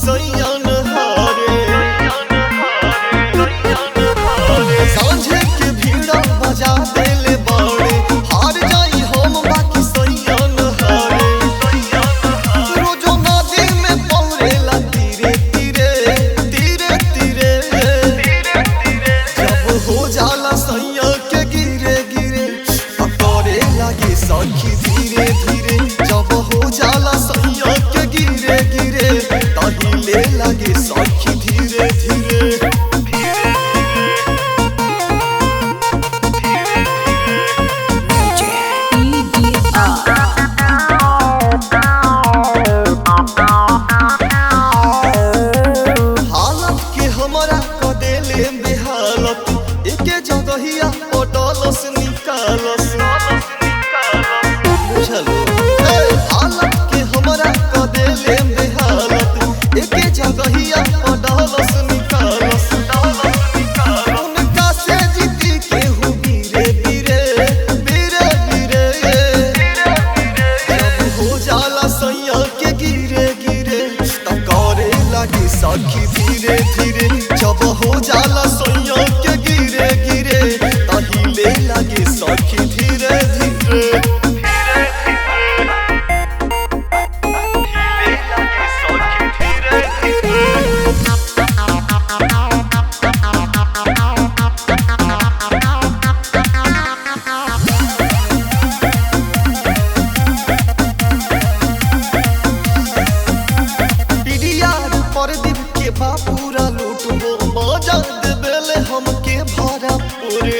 सैयन हारे सांझे के भीड़ा बजा देले बाड़े हार जाई हम बाकी सैयन हारे रोजो नदी में पौरेला धीरे धीरे धीरे धीरे जब हो जाला सैया के गिरे गिरे करे लागे सखी धीरे धीरे जब हो जाला सैया के गिरे गिरे तहिले लागे सखी धीरे धीरे हालत के हमरा क देले बेहालत एके जगहिया पटलस निकालस बुझलो हालत के हमरा क देले बेहालत एके जगहिया पटलस निकालस उनका से जीती केहू गिरे गिरे गिरे गिरे जब हो जाला सैया के गिरे गिरे त करे लागे सखी धीरे धीरे जब हो जाला सैया के गिरे गिरे तहिले लागे सखी धीरे धीरे परदीप के बापूरा लूटबो मजा देबेले हमके भरा पूरे